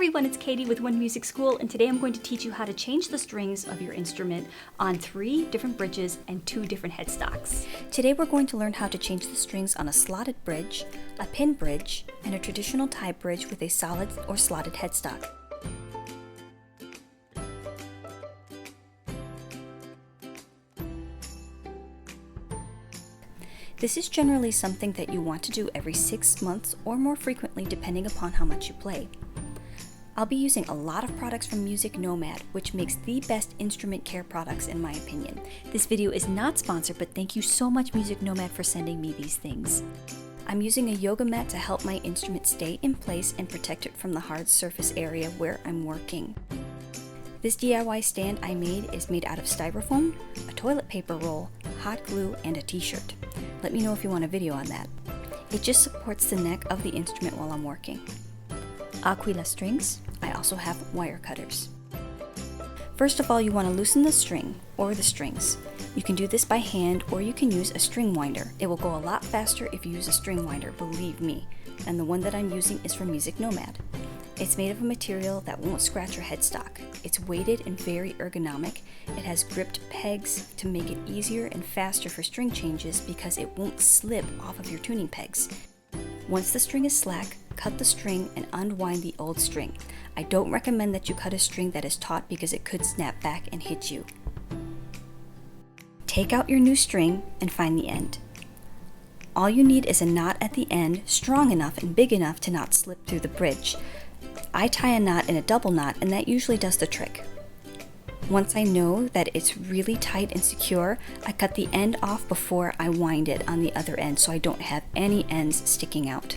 everyone, it's Katie with One Music School, and today I'm going to teach you how to change the strings of your instrument on 3 different bridges and 2 different headstocks. Today we're going to learn how to change the strings on a slotted bridge, a pin bridge, and a traditional tie bridge with a solid or slotted headstock. This is generally something that you want to do every 6 months or more frequently depending upon how much you play. I'll be using a lot of products from Music Nomad, which makes the best instrument care products in my opinion. This video is not sponsored, but thank you so much Music Nomad for sending me these things. I'm using a yoga mat to help my instrument stay in place and protect it from the hard surface area where I'm working. This DIY stand I made is made out of styrofoam, a toilet paper roll, hot glue, and a t-shirt. Let me know if you want a video on that. It just supports the neck of the instrument while I'm working. Aquila strings. I also have wire cutters. First of all, you want to loosen the string or the strings. You can do this by hand or you can use a string winder. It will go a lot faster if you use a string winder, believe me. And the one that I'm using is from Music Nomad. It's made of a material that won't scratch your headstock. It's weighted and very ergonomic. It has gripped pegs to make it easier and faster for string changes because it won't slip off of your tuning pegs. Once the string is slack, cut the string and unwind the old string. I don't recommend that you cut a string that is taut because it could snap back and hit you. Take out your new string and find the end. All you need is a knot at the end, strong enough and big enough to not slip through the bridge. I tie a knot in a double knot and that usually does the trick. Once I know that it's really tight and secure, I cut the end off before I wind it on the other end so I don't have any ends sticking out.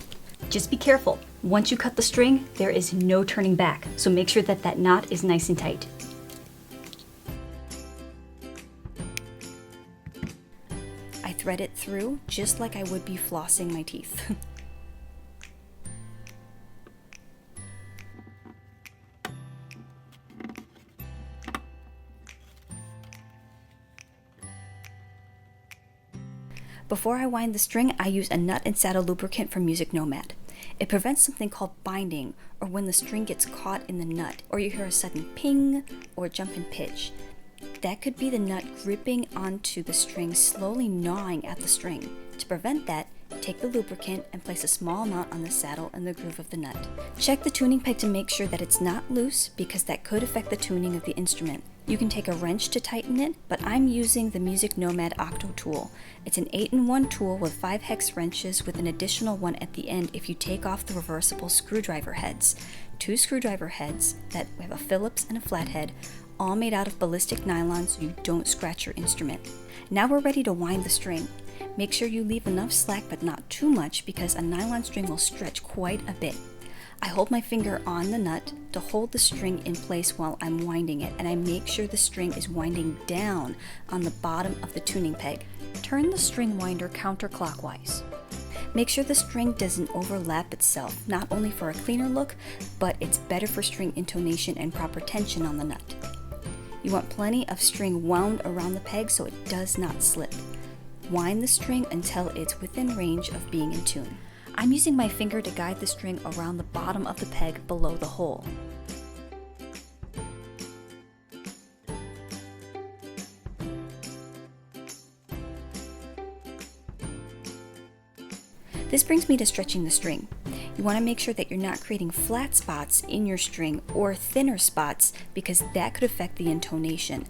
Just be careful. Once you cut the string, there is no turning back, so make sure that that knot is nice and tight. I thread it through just like I would be flossing my teeth. Before I wind the string, I use a nut and saddle lubricant from Music Nomad. It prevents something called binding, or when the string gets caught in the nut, or you hear a sudden ping or jump in pitch. That could be the nut gripping onto the string, slowly gnawing at the string. To prevent that, take the lubricant and place a small amount on the saddle and the groove of the nut. Check the tuning peg to make sure that it's not loose because that could affect the tuning of the instrument. You can take a wrench to tighten it, but I'm using the Music Nomad Octo tool. It's an 8-in-1 tool with 5 hex wrenches with an additional one at the end if you take off the reversible screwdriver heads. 2 screwdriver heads that have a Phillips and a flathead, all made out of ballistic nylon so you don't scratch your instrument. Now we're ready to wind the string. Make sure you leave enough slack but not too much because a nylon string will stretch quite a bit. I hold my finger on the nut to hold the string in place while I'm winding it, and I make sure the string is winding down on the bottom of the tuning peg. Turn the string winder counterclockwise. Make sure the string doesn't overlap itself, not only for a cleaner look, but it's better for string intonation and proper tension on the nut. You want plenty of string wound around the peg so it does not slip. Wind the string until it's within range of being in tune. I'm using my finger to guide the string around the bottom of the peg below the hole. This brings me to stretching the string. You want to make sure that you're not creating flat spots in your string or thinner spots because that could affect the intonation.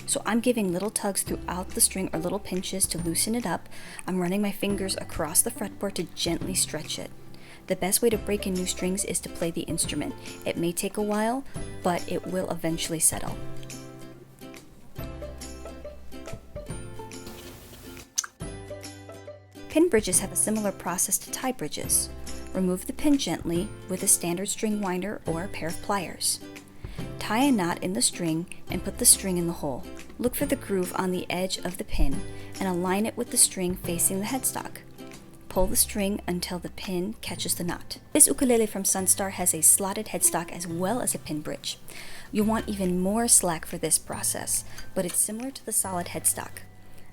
So I'm giving little tugs throughout the string or little pinches to loosen it up. I'm running my fingers across the fretboard to gently stretch it. The best way to break in new strings is to play the instrument. It may take a while, but it will eventually settle. Pin bridges have a similar process to tie bridges. Remove the pin gently with a standard string winder or a pair of pliers. Tie a knot in the string and put the string in the hole. Look for the groove on the edge of the pin and align it with the string facing the headstock. Pull the string until the pin catches the knot. This ukulele from Sunstar has a slotted headstock as well as a pin bridge. You'll want even more slack for this process, but it's similar to the solid headstock.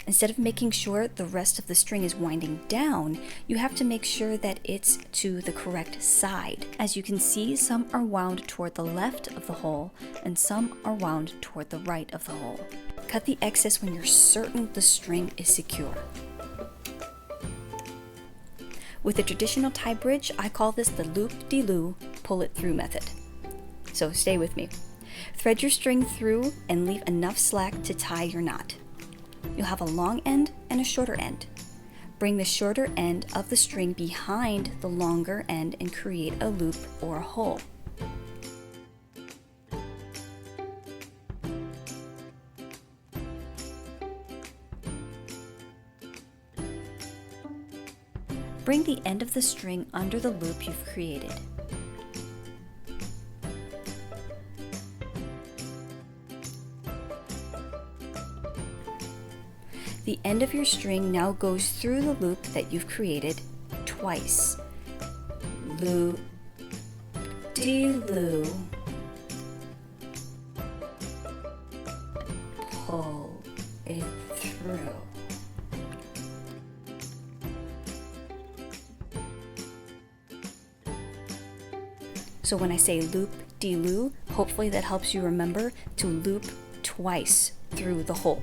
Instead of making sure the rest of the string is winding down, you have to make sure that it's to the correct side. As you can see, some are wound toward the left of the hole and some are wound toward the right of the hole. Cut the excess when you're certain the string is secure. With a traditional tie bridge, I call this the loop-de-loo, pull-it-through method. So stay with me. Thread your string through and leave enough slack to tie your knot. You'll have a long end and a shorter end. Bring the shorter end of the string behind the longer end and create a loop or a hole. Bring the end of the string under the loop you've created. The end of your string now goes through the loop that you've created twice. Loop-de-loo. Pull it through. So when I say loop-de-loo, hopefully that helps you remember to loop twice through the hole.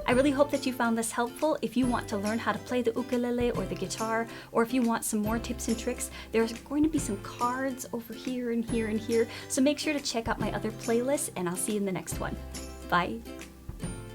I really hope that you found this helpful. If you want to learn how to play the ukulele or the guitar, or if you want some more tips and tricks, there's going to be some cards over here and here and here. So make sure to check out my other playlists, and I'll see you in the next one. Bye.